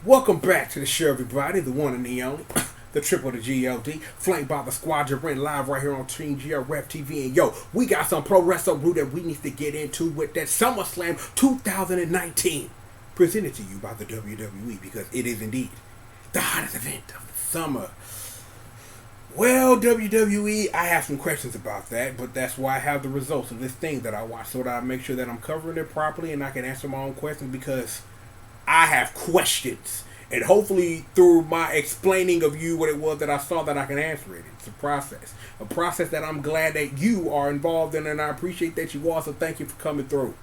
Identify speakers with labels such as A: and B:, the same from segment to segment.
A: Welcome back to the show, everybody. The one and the only, the triple to G.O.D. Flanked by the Squadron, live right here on Team GR Rep TV. And yo, we got some pro wrestling brew that we need to get into with that SummerSlam 2019. Presented to you by the WWE because it is indeed the hottest event of the summer. Well, WWE, I have some questions about that, but that's why I have the results of this thing that I watch so that I make sure that I'm covering it properly and I can answer my own questions because I have questions. And hopefully through my explaining of you what it was that I saw that I can answer it. It's a process. A process that I'm glad that you are involved in and I appreciate that you are, so thank you for coming through.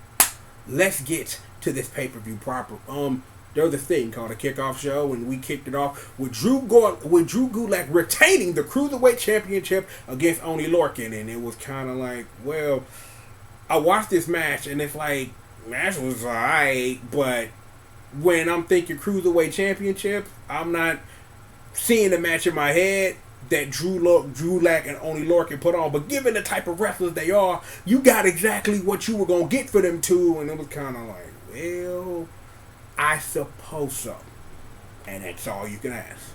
A: Let's get to this pay-per-view proper. There was a thing called a kickoff show, and we kicked it off with Drew Gulak retaining the Cruiserweight Championship against Oni Lorcan, and it was kind of like, well, I watched this match, and it's like, match was alright, but when I'm thinking Cruiserweight Championship, I'm not seeing the match in my head that Drew Gulak and Oni Lorcan put on, but given the type of wrestlers they are, you got exactly what you were going to get for them too, and it was kind of like, well, I suppose so. And that's all you can ask.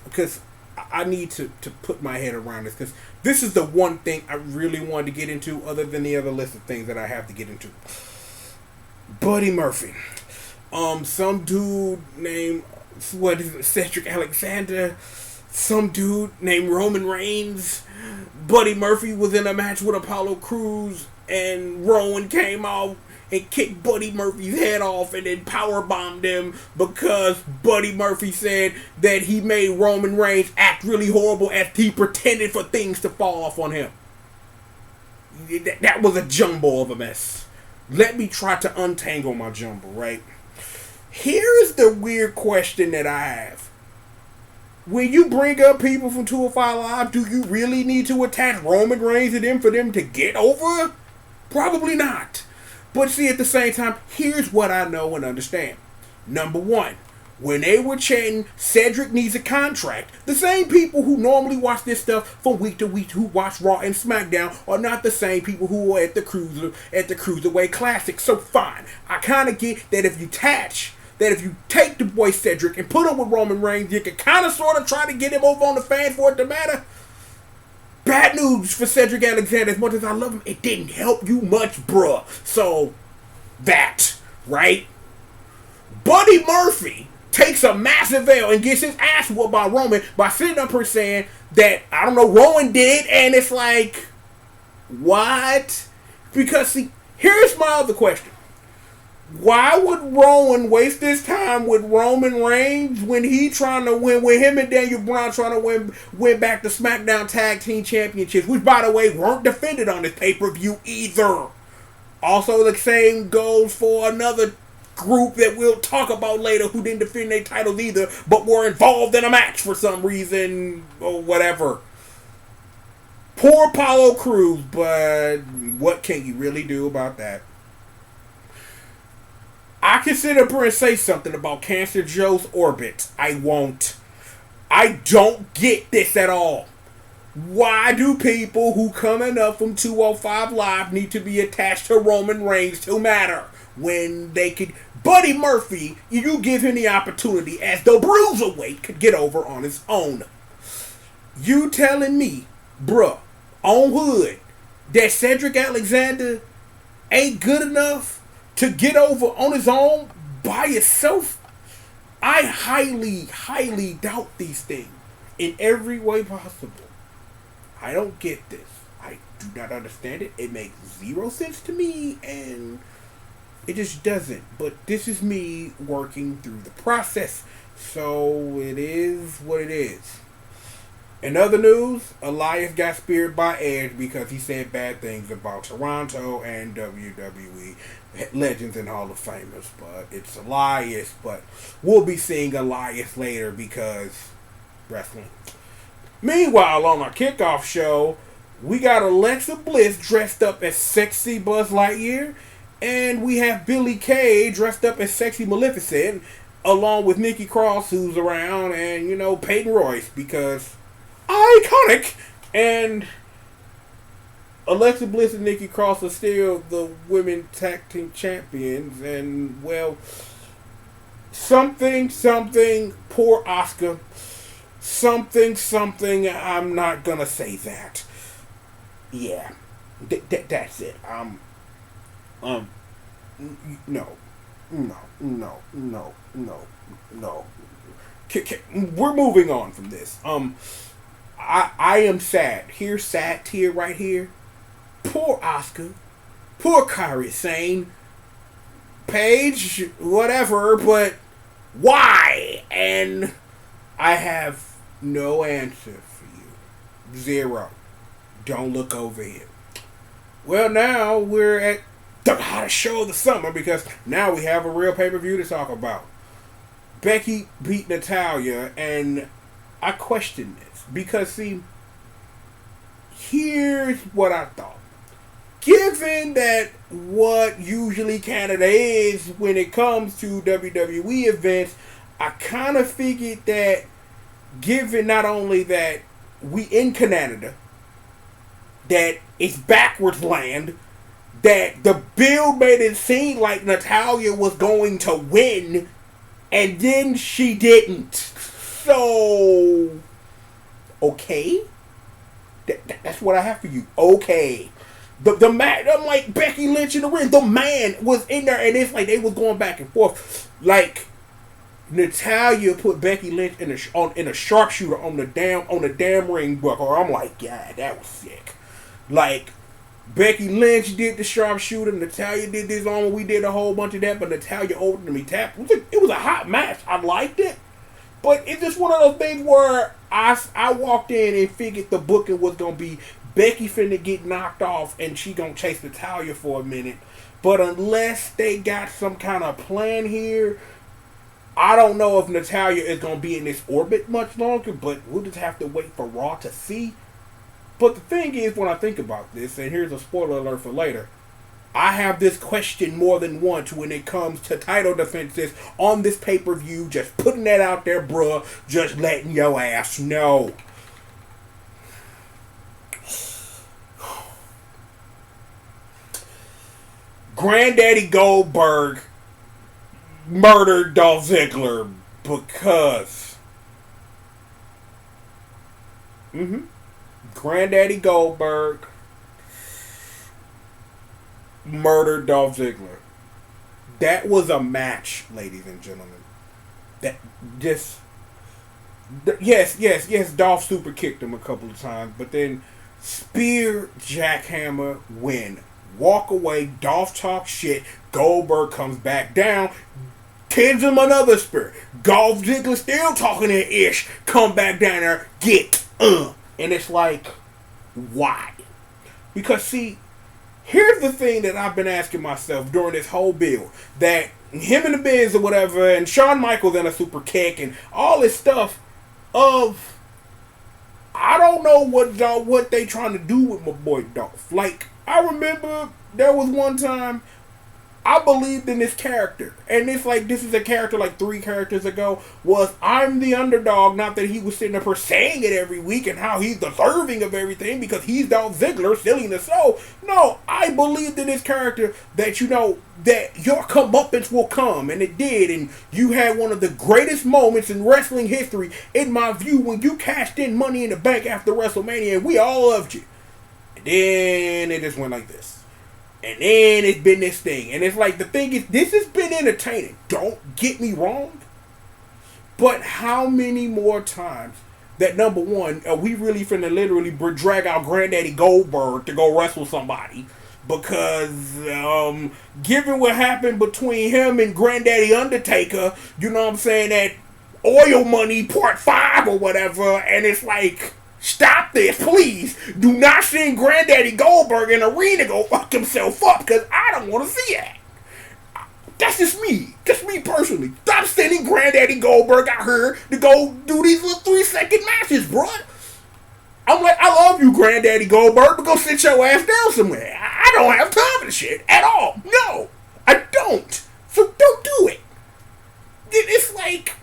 A: Because I need to put my head around this, because this is the one thing I really wanted to get into other than the other list of things that I have to get into. Buddy Murphy. Some dude named, Cedric Alexander, some dude named Roman Reigns. Buddy Murphy was in a match with Apollo Crews, and Rowan came out and kicked Buddy Murphy's head off and then powerbombed him because Buddy Murphy said that he made Roman Reigns act really horrible as he pretended for things to fall off on him. That was a jumble of a mess. Let me try to untangle my jumble, right? Here's the weird question that I have. When you bring up people from 205 Live, do you really need to attach Roman Reigns to them for them to get over? Probably not. But see, at the same time, here's what I know and understand. Number one, when they were chanting Cedric needs a contract, the same people who normally watch this stuff from week to week who watch Raw and SmackDown are not the same people who are at the Cruiserweight Classic. So fine, I kind of get that if you take the boy Cedric and put him with Roman Reigns, you can kind of sort of try to get him over on the fan for it to matter. Bad news for Cedric Alexander. As much as I love him, it didn't help you much, bruh. So, that, right? Buddy Murphy takes a massive L and gets his ass whooped by Roman by sitting up here saying that, I don't know, Rowan did, and it's like, what? Because, see, here's my other question. Why would Rowan waste his time with Roman Reigns when he trying to win, with him and Daniel Bryan trying to win back the SmackDown Tag Team Championships, which, by the way, weren't defended on this pay-per-view either. Also, the same goes for another group that we'll talk about later who didn't defend their titles either, but were involved in a match for some reason or whatever. Poor Apollo Crews, but what can you really do about that? I can sit up here and say something about Cancer Joe's orbit. I won't. I don't get this at all. Why do people who coming up from 205 Live need to be attached to Roman Reigns to matter when they could... Buddy Murphy, you give him the opportunity as the Bruiserweight could get over on his own. You telling me, bruh, on hood, that Cedric Alexander ain't good enough to get over on his own by himself? I highly, highly doubt these things in every way possible. I don't get this. I do not understand it. It makes zero sense to me, and it just doesn't. But this is me working through the process, so it is what it is. In other news, Elias got speared by Edge because he said bad things about Toronto and WWE legends and Hall of Famers. But it's Elias, but we'll be seeing Elias later because wrestling. Meanwhile, on our kickoff show, we got Alexa Bliss dressed up as sexy Buzz Lightyear, and we have Billie Kay dressed up as sexy Maleficent, along with Nikki Cross, who's around, and, Peyton Royce, because iconic. And Alexa Bliss and Nikki Cross are still the women tag team champions, and well, something, poor Asuka, something. I'm not gonna say that. Yeah, that's it. Um, no, no. We're moving on from this. I am sad. Here's sad tear right here. Poor Asuka. Poor Kairi Sane. Paige, whatever, but why? And I have no answer for you. Zero. Don't look over here. Well, now we're at the hottest show of the summer because now we have a real pay-per-view to talk about. Becky beat Natalya, and I question this because, see, here's what I thought. Given that what usually Canada is when it comes to WWE events, I kind of figured that given not only that we in Canada, that it's backwards land, that the build made it seem like Natalya was going to win, and then she didn't. So, okay. That's what I have for you. Okay. The man, I'm like Becky Lynch in the ring. The man was in there, and it's like they was going back and forth. Like Natalya put Becky Lynch in a sharpshooter on the damn ring buckle. I'm like, yeah, that was sick. Like Becky Lynch did the sharpshooter, Natalya did this on. We did a whole bunch of that, but Natalya ultimately tapped. It was a hot match. I liked it, but it's just one of those things where I walked in and figured the booking was gonna be Becky finna get knocked off and she gonna chase Natalya for a minute. But unless they got some kind of plan here, I don't know if Natalya is gonna be in this orbit much longer, but we'll just have to wait for Raw to see. But the thing is, when I think about this, and here's a spoiler alert for later, I have this question more than once when it comes to title defenses on this pay-per-view. Just putting that out there, bruh. Just letting your ass know. Granddaddy Goldberg murdered Dolph Ziggler because Granddaddy Goldberg murdered Dolph Ziggler. That was a match, ladies and gentlemen. That just yes, Dolph super kicked him a couple of times, but then spear, jackhammer, win. Walk away, Dolph talks shit, Goldberg comes back down, kids him another spear. Dolph Ziggler still talking that ish, come back down there, and it's like, why? Because see, here's the thing that I've been asking myself during this whole build, that him and the Biz or whatever, and Shawn Michaels in a super kick, and all this stuff of, I don't know what they trying to do with my boy Dolph. Like, I remember there was one time I believed in this character. And it's like, this is a character like 3 characters ago, was I'm the underdog. Not that he was sitting up here saying it every week and how he's deserving of everything because he's Dolph Ziggler, silly the soul. No, I believed in this character that, you know, that your comeuppance will come. And it did. And you had one of the greatest moments in wrestling history, in my view, when you cashed in Money in the Bank after WrestleMania, and we all loved you. And then it just went like this. And then it's been this thing. And it's like, the thing is, this has been entertaining. Don't get me wrong. But how many more times that, number one, are we really finna literally drag out Granddaddy Goldberg to go wrestle somebody? Because, given what happened between him and Granddaddy Undertaker, you know what I'm saying, that Oil Money Part 5 or whatever, and it's like, stop this, please. Do not send Granddaddy Goldberg in the arena to go fuck himself up, because I don't want to see that. That's just me. Just me personally. Stop sending Granddaddy Goldberg out here to go do these little 3-second matches, bro. I'm like, I love you, Granddaddy Goldberg, but go sit your ass down somewhere. I don't have time for this shit at all. No, I don't. So don't do it. It's like,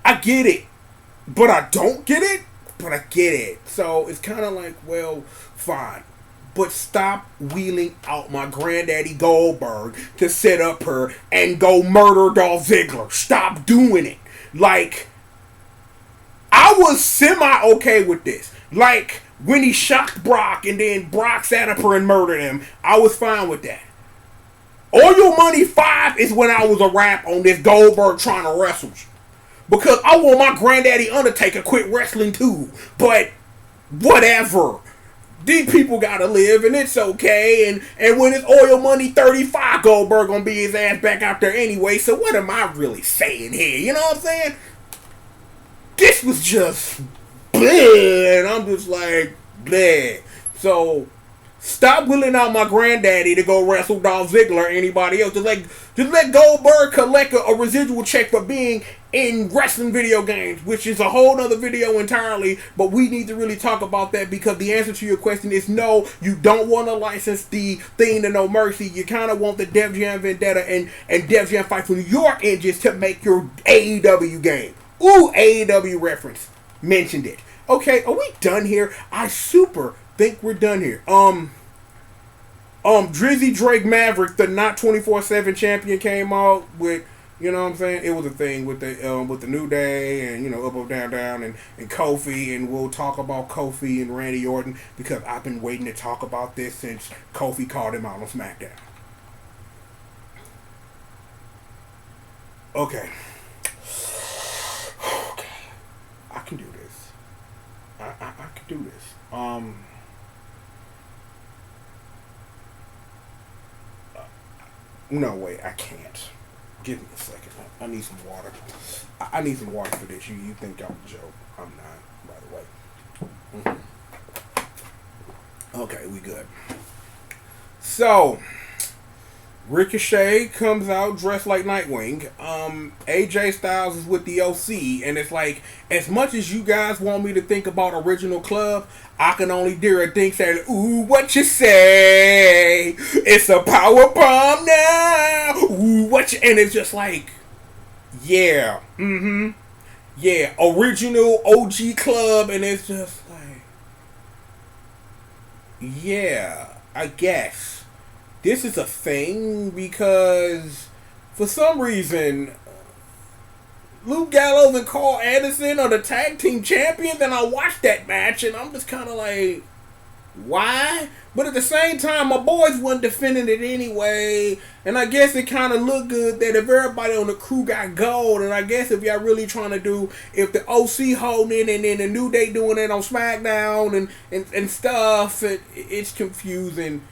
A: I get it, but I don't get it. but I get it. So it's kind of like, well, fine. But stop wheeling out my granddaddy Goldberg to set up her and go murder Dolph Ziggler. Stop doing it. Like, I was semi-okay with this. Like, when he shocked Brock and then Brock sat up her and murdered him, I was fine with that. Oil Money 5 is when I was a rap on this Goldberg trying to wrestle. Because I want my granddaddy Undertaker quit wrestling too. But, whatever. These people gotta live and it's okay. And when it's Oil Money 35, Goldberg gonna be his ass back out there anyway. So what am I really saying here? You know what I'm saying? This was just bleh. And I'm just like, bleh. So stop wheeling out my granddaddy to go wrestle Dolph Ziggler or anybody else. Just let Goldberg collect a residual check for being in wrestling video games, which is a whole other video entirely, but we need to really talk about that because the answer to your question is no, you don't want to license the Thing to No Mercy. You kind of want the Def Jam Vendetta and Def Jam Fight for New York engines to make your AEW game. Ooh, AEW reference. Mentioned it. Okay, are we done here? I super think we're done here. Drizzy Drake Maverick, the not 24/7 champion, came out with, you know what I'm saying? It was a thing with the New Day and, you know, Up, Down, Down and Kofi, and we'll talk about Kofi and Randy Orton because I've been waiting to talk about this since Kofi called him out on SmackDown. Okay. I can do this. I can do this. No, wait, I can't. Give me a second. I need some water. I need some water for this. You think I'm a joke. I'm not, by the way. Okay, we good. So, Ricochet comes out dressed like Nightwing. AJ Styles is with the OC, and it's like, as much as you guys want me to think about Original Club, I can only dare a think saying, ooh, what you say? It's a power bomb now. Ooh, what you... And it's just like, yeah. Yeah, Original OG Club, and it's just like, yeah, I guess. This is a thing because for some reason Luke Gallows and Carl Anderson are the tag team champions, and I watched that match and I'm just kind of like, why? But at the same time, my boys weren't defending it anyway, and I guess it kind of looked good that if everybody on the crew got gold, and I guess if y'all really trying to do, if the OC holding it and then the New Day doing it on SmackDown and stuff, it's confusing.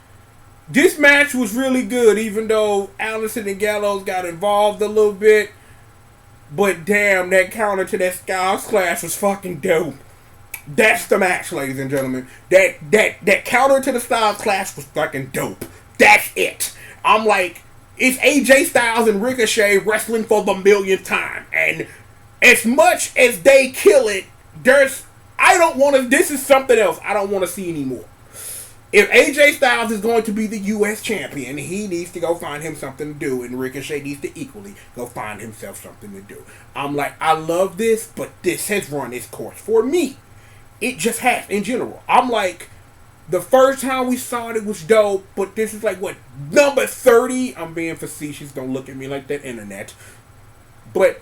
A: This match was really good, even though Allison and Gallows got involved a little bit. But damn, that counter to that Styles Clash was fucking dope. That's the match, ladies and gentlemen. That counter to the Styles Clash was fucking dope. That's it. I'm like, it's AJ Styles and Ricochet wrestling for the millionth time. And as much as they kill it, this is something else I don't want to see anymore. If AJ Styles is going to be the U.S. champion, he needs to go find him something to do, and Ricochet needs to equally go find himself something to do. I'm like, I love this, but this has run its course for me. It just has, in general. I'm like, the first time we saw it was dope, but this is like, what, number 30? I'm being facetious, don't look at me like that, internet. But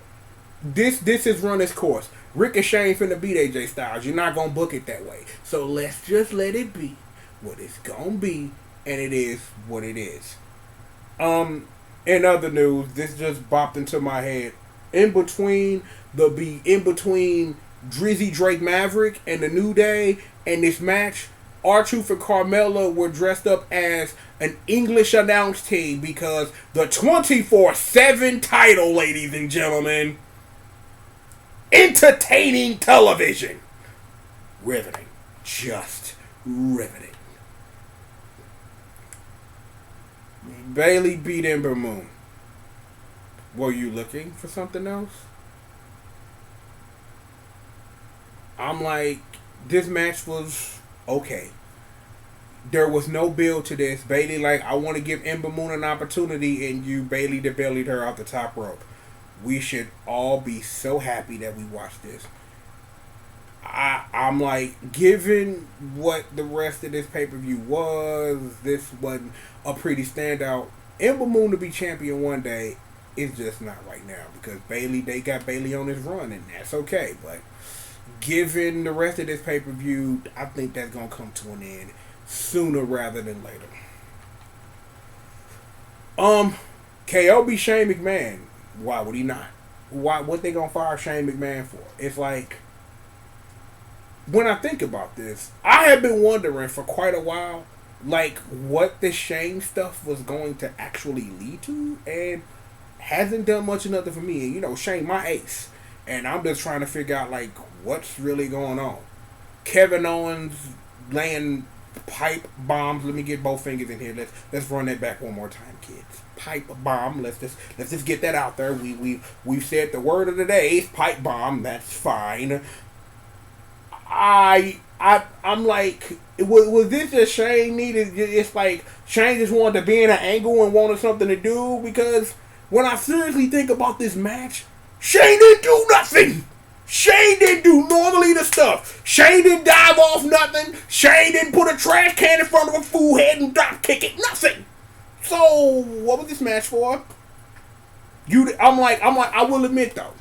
A: this has run its course. Ricochet ain't finna beat AJ Styles. You're not gonna book it that way. So let's just let it be what it's gonna be, and it is what it is. In other news, this just bopped into my head. In between Drizzy Drake Maverick and the New Day and this match, R-Truth and Carmella were dressed up as an English announce team because the 24/7 title, ladies and gentlemen, entertaining television. Riveting. Just riveting. Bailey beat Ember Moon. Were you looking for something else? I'm like, this match was okay. There was no build to this. Bailey, like, I want to give Ember Moon an opportunity, and you Bailey bellied her off the top rope. We should all be so happy that we watched this. I'm like, given what the rest of this pay per view was, this wasn't a pretty standout. Ember Moon to be champion one day is just not right now because Bailey, they got Bailey on his run, and that's okay. But given the rest of this pay per view, I think that's gonna come to an end sooner rather than later. KO be Shane McMahon. Why would he not? Why? What they gonna fire Shane McMahon for? It's like, when I think about this, I have been wondering for quite a while, like, what the Shane stuff was going to actually lead to, and hasn't done much of nothing for me. And, you know, Shane, my ace, and I'm just trying to figure out, like, what's really going on. Kevin Owens laying pipe bombs. Let me get both fingers in here. Let's run that back one more time, kids. Pipe bomb. Let's just get that out there. We've said the word of the day. It's pipe bomb. That's fine. I'm like, was this just Shane needed? It's like Shane just wanted to be in an angle and wanted something to do, because when I seriously think about this match, Shane didn't do nothing. Shane didn't do normally the stuff. Shane didn't dive off nothing. Shane didn't put a trash can in front of a fool head and drop kick it. Nothing. So what was this match for? I'm like, I will admit though,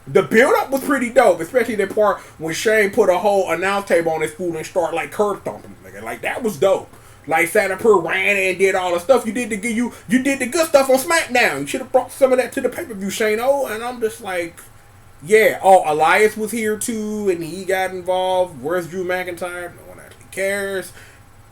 A: the build-up was pretty dope, especially that part when Shane put a whole announce table on his fool and start like curb thumping, nigga. Like, that was dope. Like, sat up here, ran and did all the stuff you did to get you did the good stuff on SmackDown. You should have brought some of that to the pay-per-view, Shane O. And I'm just like, yeah. Oh, Elias was here too, and he got involved. Where's Drew McIntyre? No one actually cares.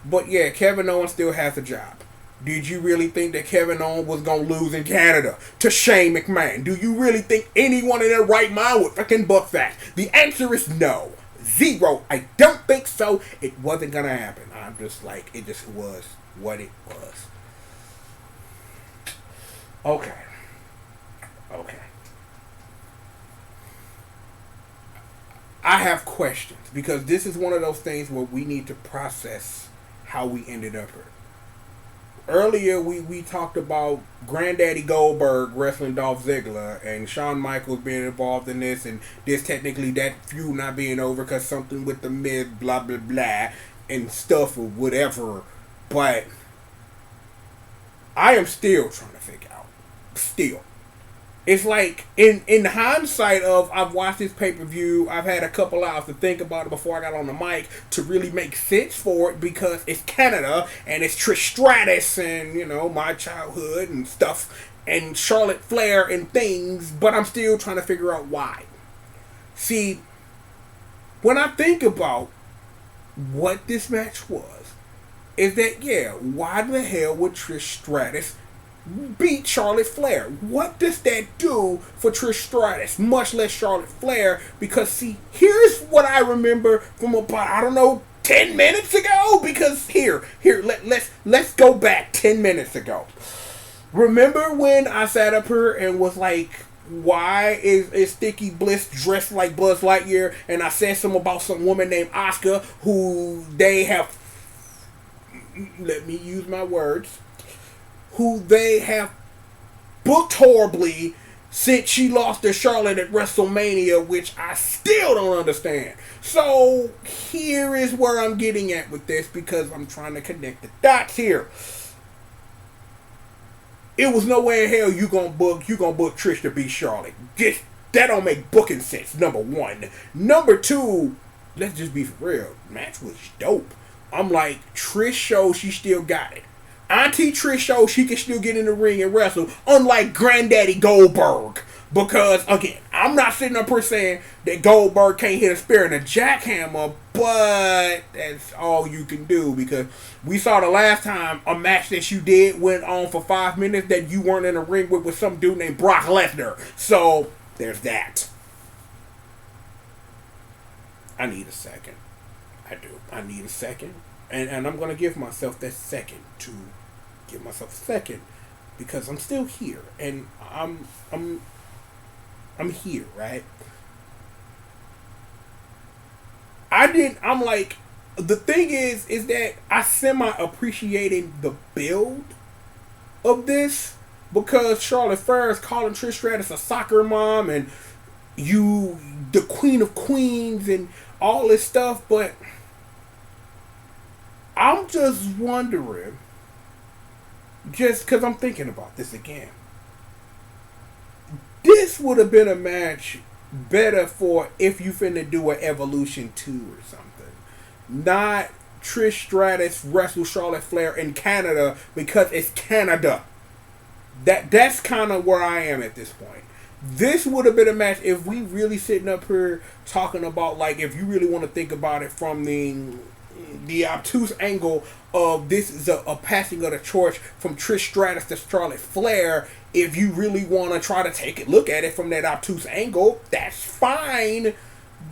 A: But yeah, Kevin Owens still has a job. Did you really think that Kevin Owens was going to lose in Canada to Shane McMahon? Do you really think anyone in their right mind would fucking book that? The answer is no. Zero. I don't think so. It wasn't going to happen. I'm just like, it just was what it was. Okay. I have questions, because this is one of those things where we need to process how we ended up here. Earlier, we talked about Granddaddy Goldberg wrestling Dolph Ziggler and Shawn Michaels being involved in this, and this technically that feud not being over because something with the Miz, blah, blah, blah, and stuff or whatever. But I am still trying to figure out. Still. It's like, in hindsight of, I've watched this pay-per-view, I've had a couple hours to think about it before I got on the mic to really make sense for it, because it's Canada, and it's Trish Stratus, and, you know, my childhood and stuff, and Charlotte Flair and things, but I'm still trying to figure out why. See, when I think about what this match was, is that, yeah, why the hell would Trish Stratus beat Charlotte Flair? What does that do for Trish Stratus, much less Charlotte Flair? Because see, here's what I remember from about, I don't know, 10 minutes ago, because let's go back 10 minutes ago. Remember when I sat up here and was like, why is Sticky Bliss dressed like Buzz Lightyear? And I said something about some woman named Asuka who they have, let me use my words, who they have booked horribly since she lost to Charlotte at WrestleMania, which I still don't understand. So here is where I'm getting at with this, because I'm trying to connect the dots here. It was no way in hell you gonna book Trish to beat Charlotte. Just, that don't make booking sense, number one. Number two, let's just be for real. Match was dope. I'm like, Trish shows she still got it. Auntie Trish shows she can still get in the ring and wrestle, unlike Granddaddy Goldberg. Because, again, I'm not sitting up here saying that Goldberg can't hit a spear and a jackhammer, but that's all you can do. Because we saw the last time a match that you did went on for 5 minutes that you weren't in the ring with some dude named Brock Lesnar. So, there's that. I need a second. I do. I need a second. And I'm going to give myself that second to give myself a second, because I'm still here, and I'm here, right? I'm like, the thing is that I semi-appreciated the build of this, because Charlotte Flair is calling Trish Stratus a soccer mom, and you the Queen of Queens and all this stuff, but I'm just wondering, just because I'm thinking about this again, this would have been a match better for if you finna do an Evolution 2 or something. Not Trish Stratus wrestle Charlotte Flair in Canada because it's Canada. That's kind of where I am at this point. This would have been a match if we really sitting up here talking about, like, if you really want to think about it from the obtuse angle of this is a passing of the torch from Trish Stratus to Charlotte Flair. If you really want to try to look at it from that obtuse angle, that's fine.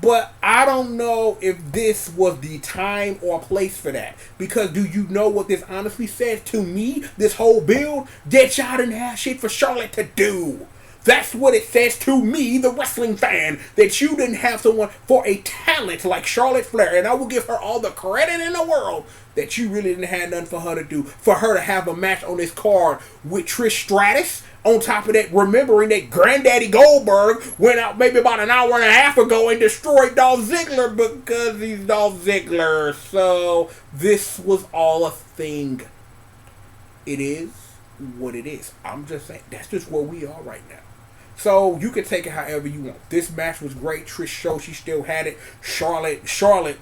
A: But I don't know if this was the time or place for that. Because do you know what this honestly says to me, this whole build? That y'all didn't have shit for Charlotte to do. That's what it says to me, the wrestling fan, that you didn't have someone for a talent like Charlotte Flair. And I will give her all the credit in the world that you really didn't have nothing for her to do. For her to have a match on this card with Trish Stratus. On top of that, remembering that Granddaddy Goldberg went out maybe about an hour and a half ago and destroyed Dolph Ziggler because he's Dolph Ziggler. So this was all a thing. It is what it is. I'm just saying, that's just where we are right now. So you can take it however you want. This match was great. Trish showed she still had it. Charlotte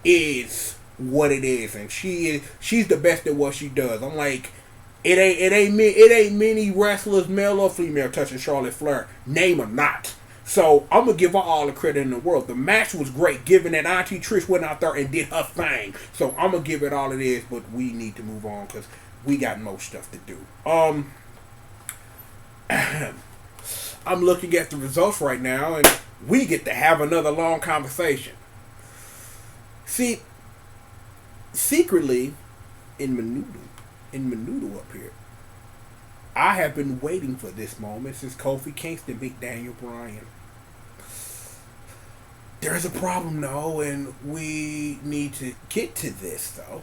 A: is what it is, and she's the best at what she does. I'm like, it ain't many wrestlers, male or female, touching Charlotte Flair. Name or not. So I'm gonna give her all the credit in the world. The match was great, given that Auntie Trish went out there and did her thing. So I'm gonna give it all it is, but we need to move on because we got more stuff to do. I'm looking at the results right now, and we get to have another long conversation. See, secretly, in Menudo up here, I have been waiting for this moment since Kofi Kingston beat Daniel Bryan. There's a problem, though, and we need to get to this, though,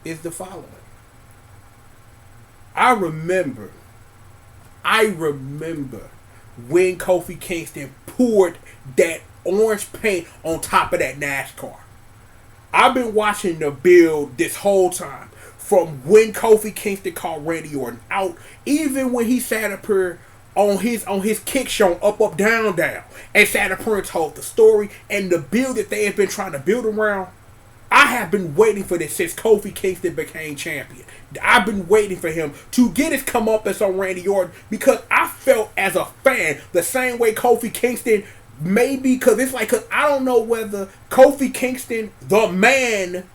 A: is the following. I remember when Kofi Kingston poured that orange paint on top of that NASCAR. I've been watching the build this whole time. From when Kofi Kingston called Randy Orton out, even when he sat up here on his kick show, up, down, and sat up here and told the story and the build that they have been trying to build around. I have been waiting for this since Kofi Kingston became champion. I've been waiting for him to get his comeuppance on Randy Orton because I felt as a fan the same way Kofi Kingston, maybe because it's like, cause I don't know whether Kofi Kingston, the man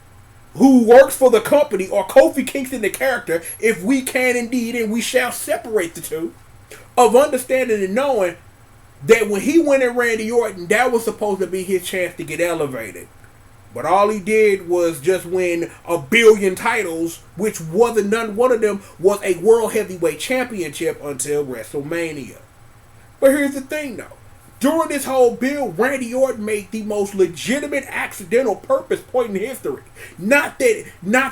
A: who works for the company, or Kofi Kingston, the character, if we can indeed and we shall separate the two, of understanding and knowing that when he went at Randy Orton, that was supposed to be his chance to get elevated. But all he did was just win 1 billion titles, which wasn't none. One of them was a World Heavyweight Championship until WrestleMania. But here's the thing, though. During this whole build, Randy Orton made the most legitimate accidental purpose point in history. Not that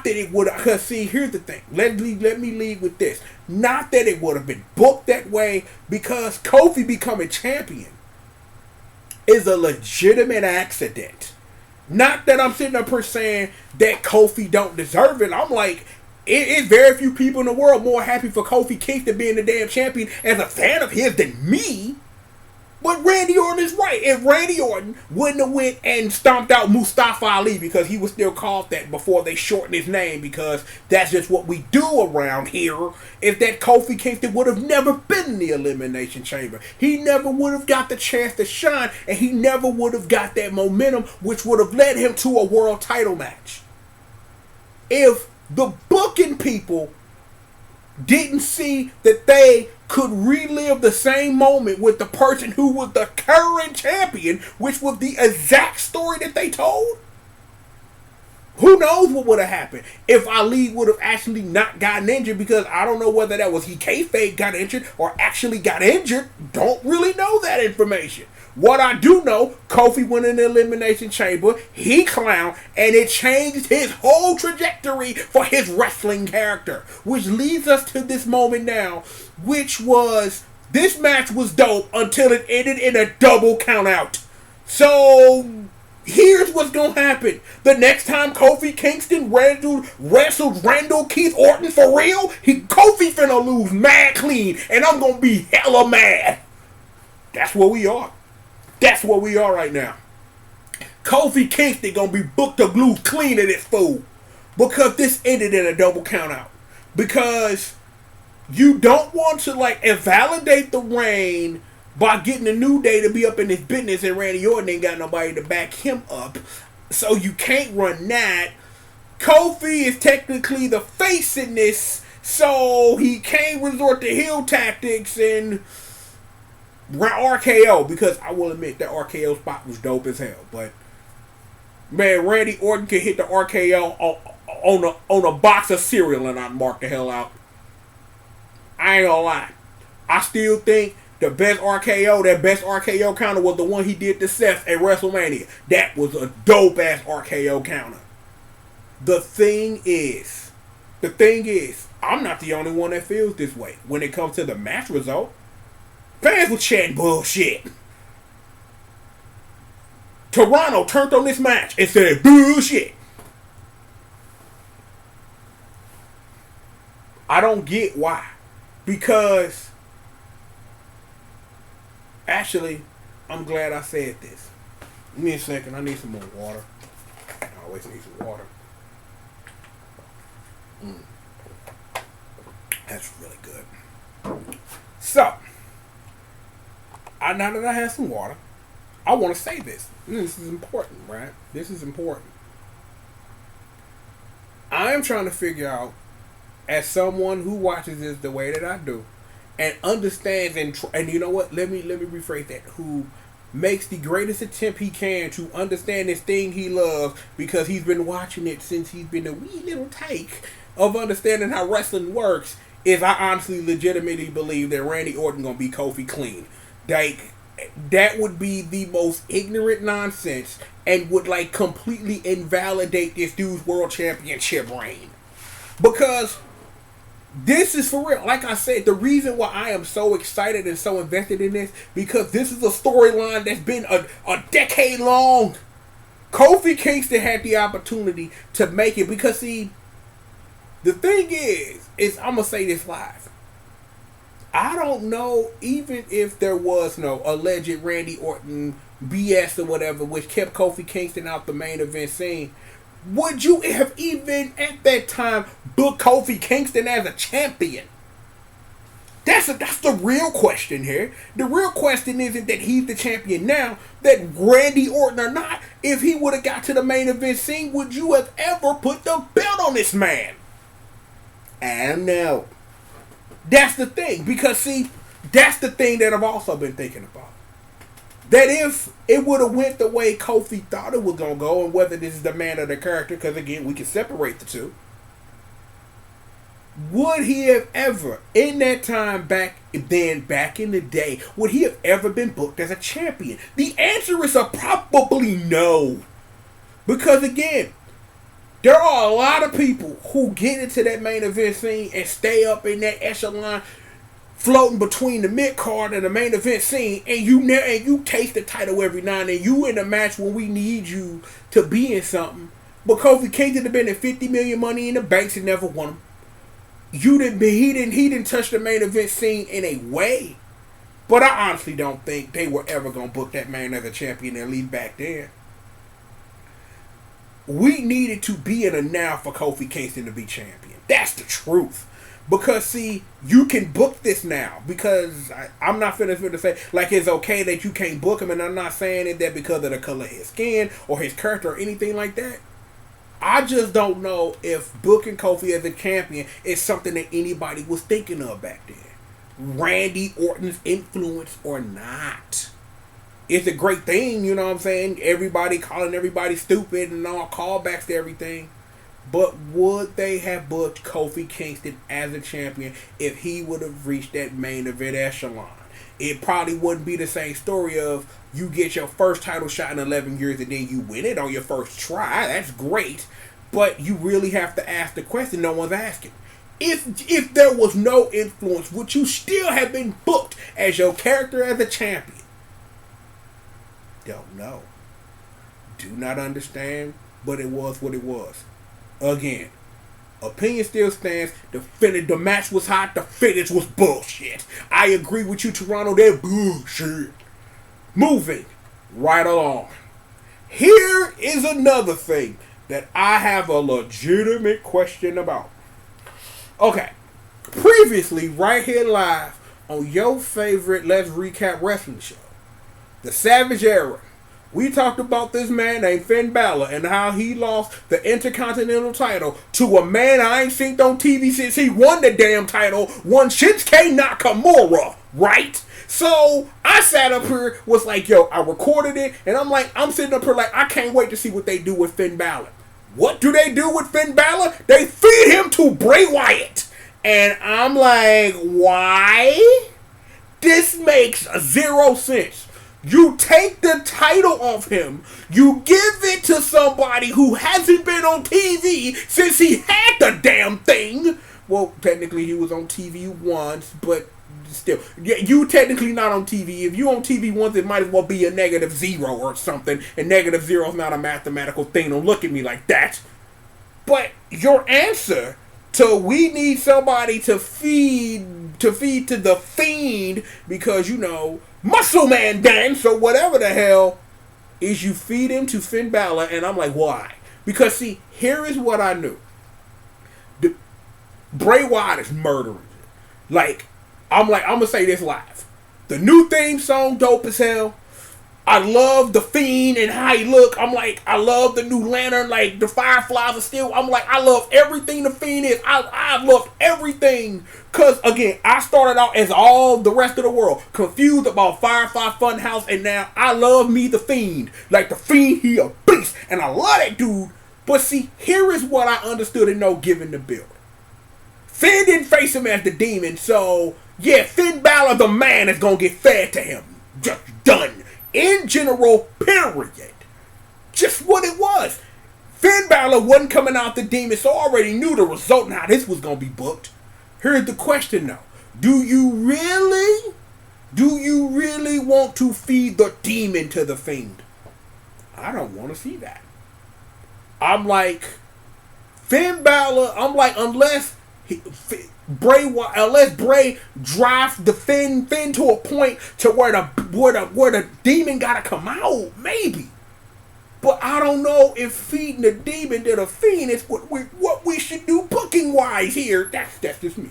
A: it would. Cause see, here's the thing. Let me lead with this. Not that it would have been booked that way, because Kofi becoming champion is a legitimate accident. Not that I'm sitting up here saying that Kofi don't deserve it. I'm like, it's very few people in the world more happy for Kofi Kingston being the damn champion as a fan of his than me. But Randy Orton is right. If Randy Orton wouldn't have went and stomped out Mustafa Ali, because he was still called that before they shortened his name, because that's just what we do around here, is that Kofi Kingston would have never been in the Elimination Chamber. He never would have got the chance to shine, and he never would have got that momentum, which would have led him to a world title match. If the booking people didn't see that they could relive the same moment with the person who was the current champion, which was the exact story that they told, who knows what would have happened if Ali would have actually not gotten injured, because I don't know whether that was he kayfabe got injured or actually got injured. Don't really know that information. What I do know, Kofi went in the Elimination Chamber, he clowned, and it changed his whole trajectory for his wrestling character. Which leads us to this moment now, which was, this match was dope until it ended in a double count out. So here's what's gonna happen. The next time Kofi Kingston wrestled Randall Keith Orton for real, Kofi finna lose mad clean, and I'm gonna be hella mad. That's where we are. That's where we are right now. Kofi Kingston gonna be booked to lose clean of this fool. Because this ended in a double count out. Because you don't want to like invalidate the reign by getting a New Day to be up in his business, and Randy Orton ain't got nobody to back him up. So you can't run that. Kofi is technically the face in this, so he can't resort to heel tactics and RKO, because I will admit that RKO spot was dope as hell. But man, Randy Orton can hit the RKO on a box of cereal and not mark the hell out. I ain't gonna lie. I still think the best RKO counter was the one he did to Seth at WrestleMania. That was a dope ass RKO counter. The thing is, I'm not the only one that feels this way. When it comes to the match result, fans were chatting bullshit. Toronto turned on this match and said bullshit. I don't get why. Because actually, I'm glad I said this. Give me a second. I need some more water. I always need some water. That's really good. So, now that I have some water, I want to say this. This is important, right? This is important. I am trying to figure out, as someone who watches this the way that I do, and understands, and you know what? Let me rephrase that. Who makes the greatest attempt he can to understand this thing he loves, because he's been watching it since he's been a wee little tyke of understanding how wrestling works. Is I honestly, legitimately believe that Randy Orton gonna be Kofi clean. Like, that would be the most ignorant nonsense, and would like completely invalidate this dude's world championship reign. Because this is for real. Like I said, the reason why I am so excited and so invested in this, because this is a storyline that's been a decade long. Kofi Kingston had the opportunity to make it, because see, the thing is I'm going to say this live. I don't know, even if there was no alleged Randy Orton BS or whatever, which kept Kofi Kingston out the main event scene, would you have even at that time booked Kofi Kingston as a champion? That's the real question here. The real question isn't that he's the champion now, that Randy Orton or not. If he would have got to the main event scene, would you have ever put the belt on this man? I don't know. That's the thing. Because see, that's the thing that I've also been thinking about. That if it would have went the way Kofi thought it was going to go, and whether this is the man or the character, because again, we can separate the two, would he have ever, in that time back in the day, would he have ever been booked as a champion? The answer is a probably no. Because again, there are a lot of people who get into that main event scene and stay up in that echelon, floating between the mid card and the main event scene, and you taste the title every now and then. You in a match when we need you to be in something. But Kofi Kingston have been in 50 million Money in the Banks and never won them. He didn't touch the main event scene in a way. But I honestly don't think they were ever gonna book that man as a champion, at least back then. We needed to be in a now for Kofi Kingston to be champion. That's the truth. Because, see, you can book this now. Because I'm not finna say, like, it's okay that you can't book him. And I'm not saying it that because of the color of his skin or his character or anything like that. I just don't know if booking Kofi as a champion is something that anybody was thinking of back then. Randy Orton's influence or not. It's a great thing, you know what I'm saying? Everybody calling everybody stupid and all callbacks to everything. But would they have booked Kofi Kingston as a champion if he would have reached that main event echelon? It probably wouldn't be the same story of you get your first title shot in 11 years and then you win it on your first try. That's great. But you really have to ask the question no one's asking. If there was no influence, would you still have been booked as your character as a champion? don't know. Do not understand, but it was what it was. Again, opinion still stands. The match was hot. The finish was bullshit. I agree with you, Toronto. They're bullshit. Moving right along. Here is another thing that I have a legitimate question about. Okay. Previously, right here live on your favorite Let's Recap Wrestling show, The Savage Era, we talked about this man named Finn Balor and how he lost the Intercontinental title to a man I ain't seen on TV since he won the damn title, one Shinsuke Nakamura, right? So I sat up here, was like, yo, I recorded it, and I'm sitting up here like, I can't wait to see what they do with Finn Balor. What do they do with Finn Balor? They feed him to Bray Wyatt. And I'm like, why? This makes zero sense. You take the title off him, you give it to somebody who hasn't been on TV since he had the damn thing. Well, technically he was on TV once, but still, yeah, you technically not on TV. If you on TV once, it might as well be a -0 or something. And -0 is not a mathematical thing. Don't look at me like that. But your answer to we need somebody to feed to the Fiend because, you know, Muscle Man dance or whatever the hell is you feed him to Finn Balor. And I'm like, why? Because see, here is what I knew. Bray Wyatt is murdering it. I'm gonna say this live. The new theme song dope as hell. I love the Fiend and how he look. I'm like, I love the new lantern. Like, the Fireflies are still. I'm like, I love everything the Fiend is. I love everything. Because, again, I started out as all the rest of the world. Confused about Firefly Funhouse. And now I love me the Fiend. Like, the Fiend, he a beast. And I love that dude. But see, here is what I understood and know given the build. Finn didn't face him as the demon. So, yeah, Finn Balor, the man, is going to get fed to him. Just done. In general, period. Just what it was. Finn Balor wasn't coming out the demon, so I already knew the result and how this was going to be booked. Here's the question, though. Do you really want to feed the demon to the Fiend? I don't want to see that. I'm like, Finn Balor, I'm like, unless Bray drives the Finn to a point to where the demon gotta come out, maybe. But I don't know if feeding the demon to the Fiend is what we should do booking wise here. That's just me.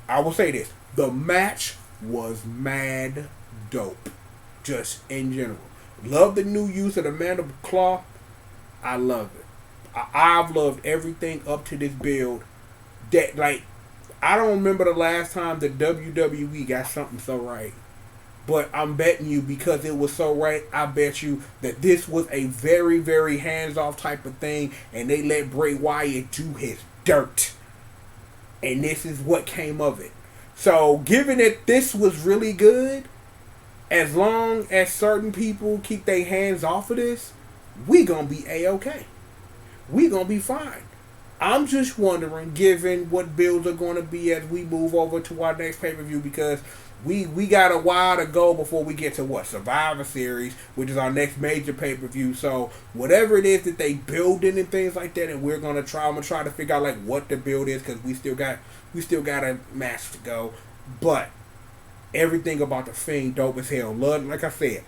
A: I will say this: the match was mad dope, just in general. Love the new use of the mandible claw. I love it. I've loved everything up to this build. That, like, I don't remember the last time the WWE got something so right. But I'm betting you, because it was so right, I bet you that this was a very, very hands-off type of thing, and they let Bray Wyatt do his dirt. And this is what came of it. So, given that this was really good, as long as certain people keep their hands off of this, we gonna be A-okay. We gonna be fine. I'm just wondering, given what builds are going to be as we move over to our next pay-per-view, because we got a while to go before we get to Survivor Series, which is our next major pay-per-view. So whatever it is that they build in and things like that, and I'm gonna try to figure out like what the build is, because we still got a match to go. But everything about the Fiend dope as hell. Love, like I said,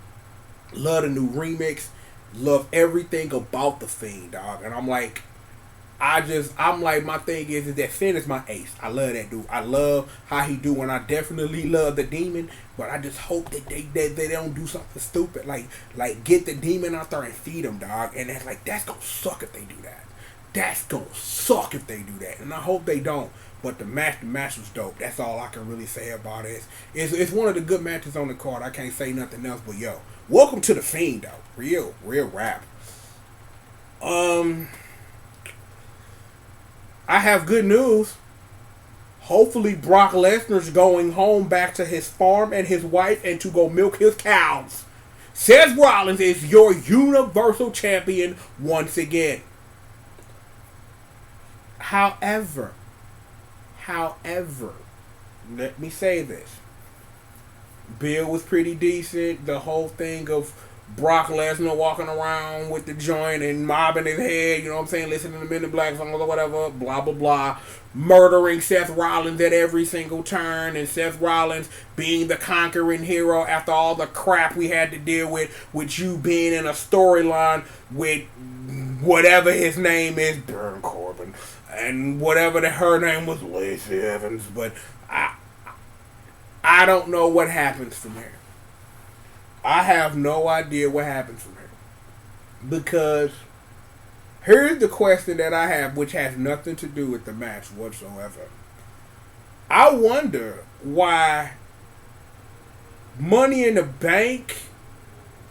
A: love the new remix. Love everything about the Fiend, dog. And I'm like, my thing is that Finn is my ace. I love that dude. I love how he do, and I definitely love the demon. But I just hope that they don't do something stupid, like get the demon out there and feed him, dog. And that's gonna suck if they do that. That's gonna suck if they do that. And I hope they don't. But the match was dope. That's all I can really say about it. It's one of the good matches on the card. I can't say nothing else. But yo, welcome to the Fiend, though. Real rap. I have good news. Hopefully Brock Lesnar's going home back to his farm and his wife and to go milk his cows. Seth Rollins is your Universal Champion once again. However, let me say this. Bill was pretty decent. The whole thing of Brock Lesnar walking around with the joint and mobbing his head, you know what I'm saying, listening to Men in Black songs or whatever, blah, blah, blah. Murdering Seth Rollins at every single turn, and Seth Rollins being the conquering hero after all the crap we had to deal with you being in a storyline with whatever his name is, Baron Corbin, and whatever her name was, Lacey Evans. But I don't know what happens from here. I have no idea what happens from here. Because here's the question that I have, which has nothing to do with the match whatsoever. I wonder why Money in the Bank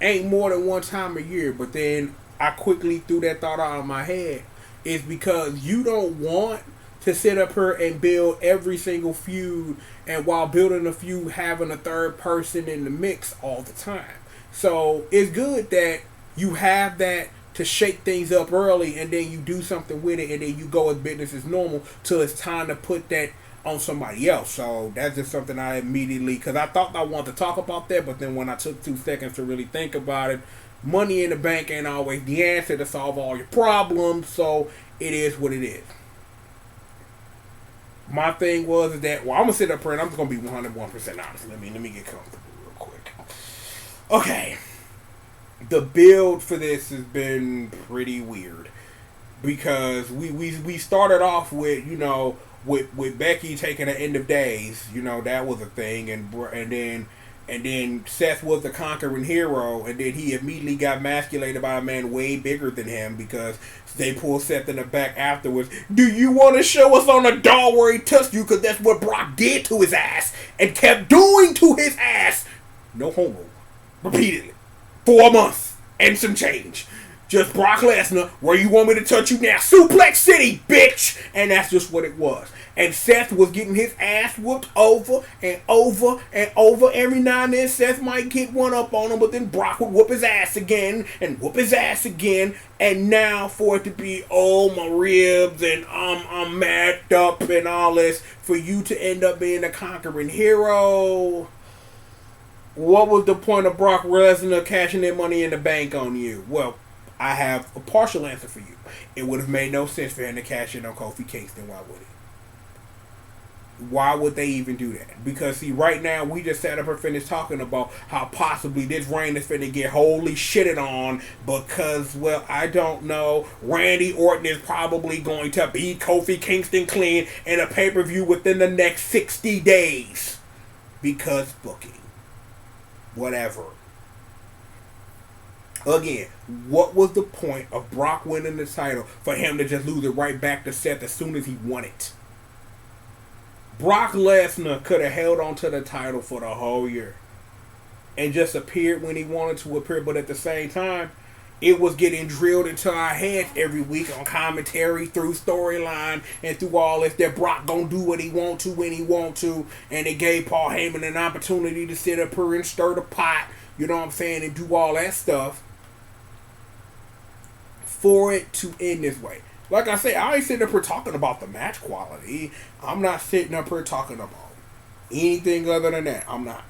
A: ain't more than one time a year, but then I quickly threw that thought out of my head. It's because you don't want to sit up here and build every single feud, and while building a feud, having a third person in the mix all the time. So it's good that you have that to shake things up early, and then you do something with it, and then you go as business as normal till it's time to put that on somebody else. So that's just something I immediately, because I thought I wanted to talk about that, but then when I took 2 seconds to really think about it, Money in the Bank ain't always the answer to solve all your problems, so it is what it is. My thing was that, well, I'm going to sit up here and I'm just going to be 101% honest. Let me get comfortable real quick. Okay. The build for this has been pretty weird. Because we started off with, you know, with Becky taking the end of days. You know, that was a thing. And then Seth was the conquering hero, and then he immediately got emasculated by a man way bigger than him because they pulled Seth in the back afterwards. Do you want to show us on a doll where he touched you? Because that's what Brock did to his ass and kept doing to his ass. No homo. Repeatedly. 4 months and some change. Just Brock Lesnar, where you want me to touch you now? Suplex City, bitch! And that's just what it was. And Seth was getting his ass whooped over and over and over. Every now and then Seth might get one up on him, but then Brock would whoop his ass again and whoop his ass again. And now for it to be, oh, my ribs and I'm macked up and all this, for you to end up being a conquering hero. What was the point of Brock Lesnar cashing in Money in the Bank on you? Well, I have a partial answer for you. It would have made no sense for him to cash in on Kofi Kingston. Why would he? Why would they even do that? Because, see, right now, we just sat up and finished talking about how possibly this reign is finna get wholly shitted on because, well, I don't know. Randy Orton is probably going to beat Kofi Kingston clean in a pay-per-view within the next 60 days. Because booking. Whatever. Again, what was the point of Brock winning the title for him to just lose it right back to Seth as soon as he won it? Brock Lesnar could have held on to the title for the whole year and just appeared when he wanted to appear, but at the same time, it was getting drilled into our heads every week on commentary, through storyline, and through all this, that Brock gonna do what he want to when he want to, and it gave Paul Heyman an opportunity to sit up here and stir the pot, you know what I'm saying, and do all that stuff for it to end this way. Like I say, I ain't sitting up here talking about the match quality. I'm not sitting up here talking about anything other than that. I'm not.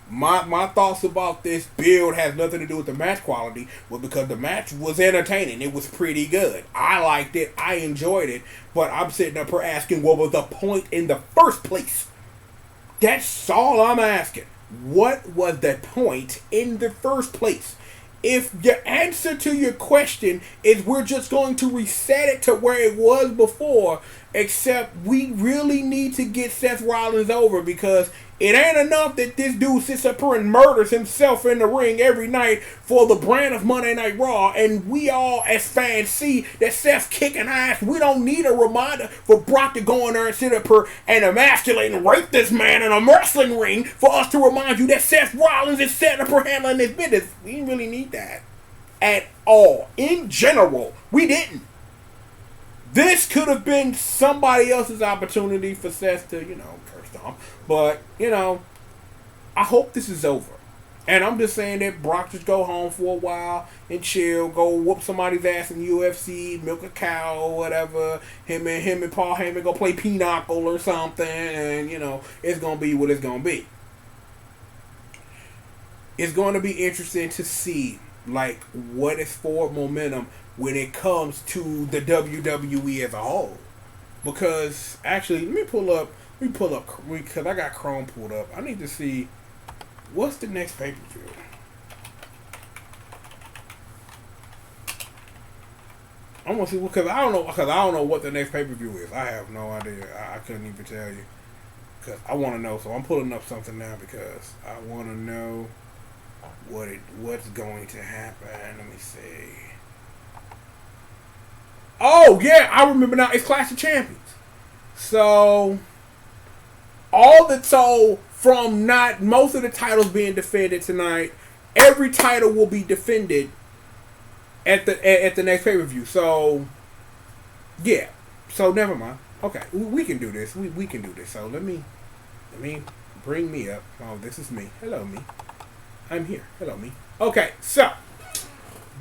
A: My thoughts about this build has nothing to do with the match quality, but because the match was entertaining. It was pretty good. I liked it. I enjoyed it. But I'm sitting up here asking, what was the point in the first place? That's all I'm asking. What was the point in the first place? If your answer to your question is we're just going to reset it to where it was before, except we really need to get Seth Rollins over, because it ain't enough that this dude sits up here and murders himself in the ring every night for the brand of Monday Night Raw, and we all as fans see that Seth's kicking ass. We don't need a reminder for Brock to go in there and sit up here and emasculate and rape this man in a wrestling ring for us to remind you that Seth Rollins is sitting up here handling his business. We didn't really need that at all. In general, we didn't. This could have been somebody else's opportunity for Seth to, curse them. But, I hope this is over. And I'm just saying that Brock just go home for a while and chill, go whoop somebody's ass in UFC, milk a cow or whatever. Him and Paul Heyman go play pinochle or something, and, it's going to be what it's going to be. it's going to be interesting to see like what is forward momentum when it comes to the WWE as a whole. Because actually, let me pull up because I got Chrome pulled up. I need to see what's the next pay per view. I want to see because I don't know what the next pay per view is. I have no idea. I couldn't even tell you because I want to know. So I'm pulling up something now because I want to know what's going to happen. Let me see. Oh yeah, I remember now. It's Clash of Champions. So from not most of the titles being defended tonight, every title will be defended at the next pay per view. So yeah. So never mind. Okay, we can do this. We can do this. So let me bring me up. Oh, this is me. Hello, me. I'm here. Hello, me. Okay, so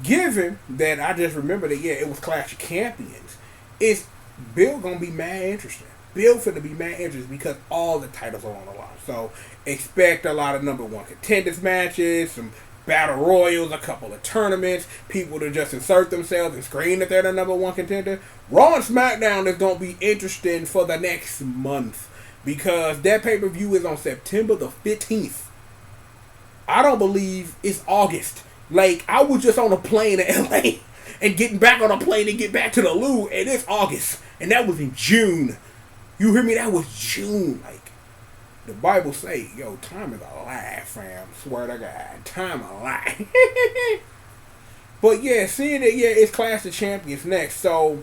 A: given that I just remembered that, yeah, it was Clash of Champions, it's Bill gonna be mad interesting. Bill finna be mad interesting because all the titles are on the line. So expect a lot of number one contenders matches, some battle royals, a couple of tournaments, people to just insert themselves and scream that they're the number one contender. Raw and SmackDown is gonna be interesting for the next month because that pay-per-view is on September the 15th. I don't believe it's August. Like, I was just on a plane to LA and getting back on a plane to get back to the Lou, and it's August. And that was in June. You hear me? That was June. Like, the Bible say, yo, time is a lie, fam. Swear to God. Time a lie. But yeah, seeing that, yeah, it's Clash of Champions next. So,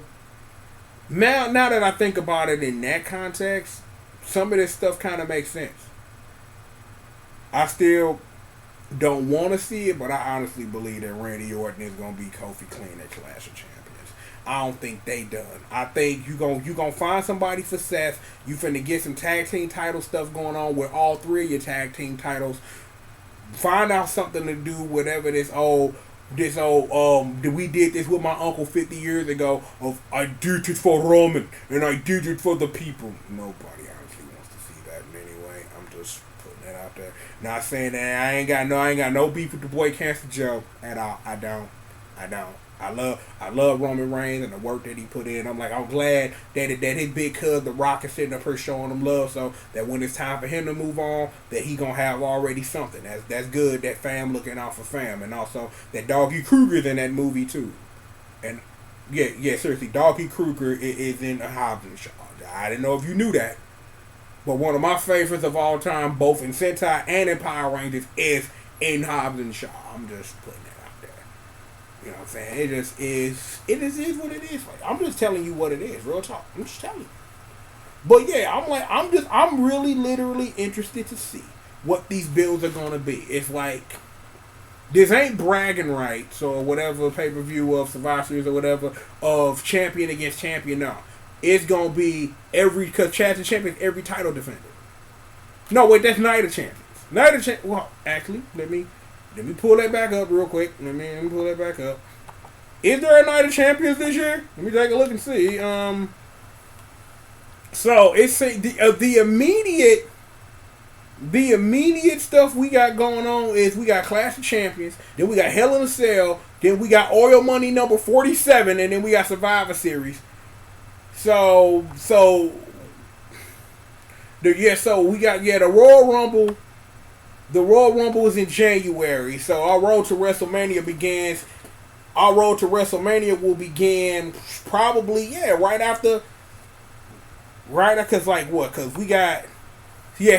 A: now that I think about it in that context, some of this stuff kind of makes sense. I still don't want to see it, but I honestly believe that Randy Orton is going to be Kofi clean at Clash of Champions. I don't think they done. I think you gonna find somebody for Seth. You finna get some tag team title stuff going on with all three of your tag team titles. Find out something to do whatever we did this with my uncle 50 years ago of I did it for Roman and I did it for the people. Nobody honestly wants to see that anyway. I'm just putting that out there. Not saying that I ain't got no beef with the boy Cancer Joe at all. I don't. I love Roman Reigns and the work that he put in. I'm glad that his big cuz The Rock is sitting up here showing him love, so that when it's time for him to move on, that he gonna have already something. That's good. That fam looking out for fam, and also that Doggy Kruger's in that movie too. And yeah, seriously, Doggy Kruger is in a Hobbs and Shaw. I didn't know if you knew that. But one of my favorites of all time, both in Sentai and in Power Rangers, is in Hobbs and Shaw. I'm just putting it out there. You know what I'm saying? It just is what it is. Like, I'm just telling you what it is. Real talk. I'm just telling you. But yeah, I'm really literally interested to see what these builds are going to be. It's like, this ain't bragging rights or whatever pay-per-view of Survivor Series or whatever of champion against champion. No. It's going to be because Chad the Champion is every title defender. No, wait, that's Night of Champions. Night of Champions. Well, actually, let me pull that back up real quick. Let me pull that back up. Is there a Night of Champions this year? Let me take a look and see. So it's the immediate stuff we got going on is we got Clash of Champions, then we got Hell in a Cell, then we got Oil Money number 47, and then we got Survivor Series. So we got the Royal Rumble. The Royal Rumble is in January, so our road to WrestleMania begins. Our road to WrestleMania will begin probably right after. Because we got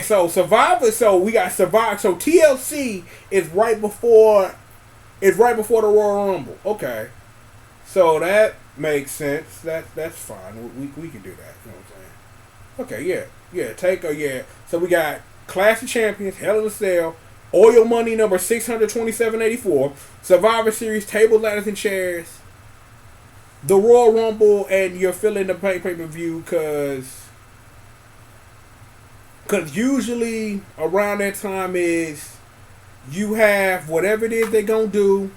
A: so Survivor. So we got Survivor. So TLC is right before. It's right before the Royal Rumble. Okay, so that makes sense. That's fine. We can do that. You know what I'm saying? Okay, So we got Clash of Champions, Hell in a Cell, Oil Money number 627.84, Survivor Series, Tables, Ladders, and Chairs, the Royal Rumble, and you're filling the pay-per-view because usually around that time is you have whatever it is they're going to do.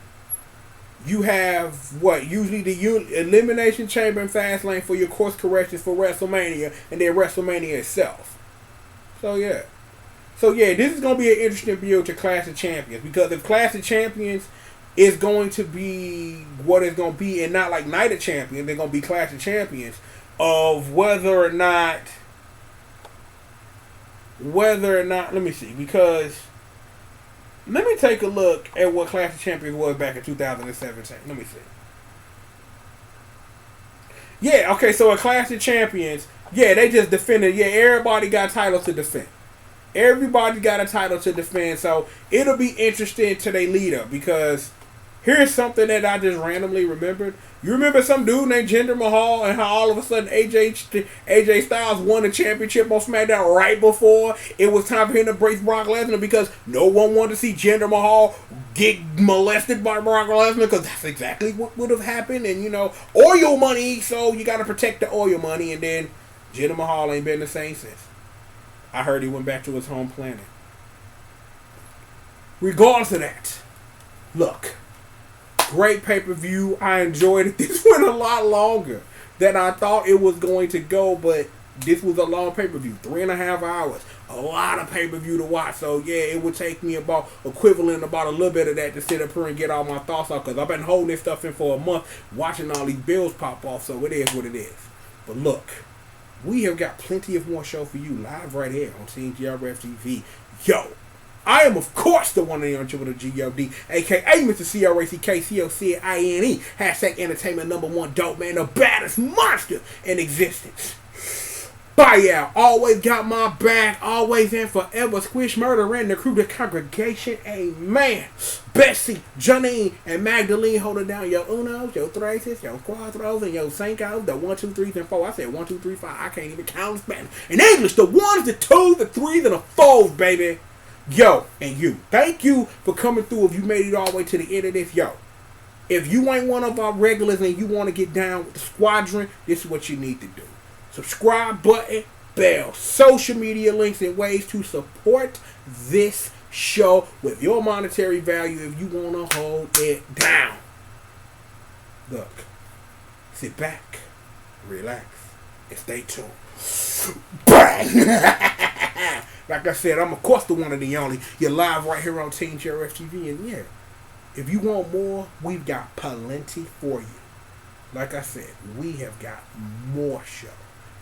A: You have usually the Elimination Chamber and Fastlane for your course corrections for WrestleMania, and then WrestleMania itself. So yeah. So yeah, this is gonna be an interesting build to Clash of Champions, because if Clash of Champions is going to be what it's gonna be, and not like Night of Champions, they're gonna be Clash of Champions of whether or not let me see, because let me take a look at what Clash of Champions was back in 2017. Let me see. Yeah, okay, so a Clash of Champions, yeah, they just defended. Yeah, everybody got titles to defend. Everybody got a title to defend, so it'll be interesting to their leader, because here's something that I just randomly remembered. You remember some dude named Jinder Mahal and how all of a sudden AJ Styles won the championship on SmackDown right before it was time for him to brace Brock Lesnar, because no one wanted to see Jinder Mahal get molested by Brock Lesnar, because that's exactly what would have happened. And, you know, oil money, so you got to protect the oil money. And then Jinder Mahal ain't been the same since. I heard he went back to his home planet. Regardless of that, look, great pay-per-view. I enjoyed it. This went a lot longer than I thought it was going to go, but this was a long pay-per-view, 3.5 hours. A lot of pay-per-view to watch. So yeah, it would take me about a little bit of that to sit up here and get all my thoughts out, because I've been holding this stuff in for a month, watching all these bills pop off. So it is what it is. But look, we have got plenty of more show for you live right here on Team GRF TV. Yo, I am, of course, the one and the only with the G.O.D, a.k.a. Mr. CRACKCOCINE, hashtag entertainment #1 dope man, the baddest monster in existence. Bye, y'all. Always got my back, always and forever. Squish Murder and the crew, the congregation, amen. Bessie, Janine, and Magdalene holding down your unos, your thraces, your cuatros, and your cincos, the 1, 2, 3s, and 4. I said 1, 2, 3, 5. I can't even count in Spanish. In English, the 1s, the 2s, the 3s, and the 4s, baby. Yo, and you. Thank you for coming through. If you made it all the way to the end of this, yo. If you ain't one of our regulars and you want to get down with the squadron, this is what you need to do. Subscribe button, bell, social media links, and ways to support this show with your monetary value if you want to hold it down. Look, sit back, relax, and stay tuned. Bang! Like I said, I'm of course the one and the only. You're live right here on Team GRF TV, and yeah, if you want more, we've got plenty for you. Like I said, we have got more show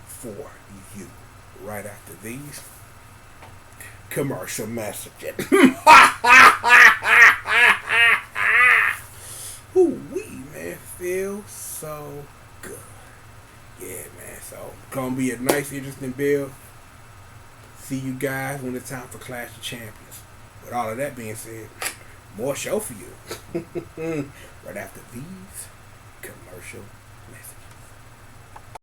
A: for you right after these commercial messages. Ooh-wee, man, feels so good. Yeah, man, so gonna be a nice, interesting build. See you guys when it's time for Clash of Champions. With all of that being said, more show for you right after these commercial messages.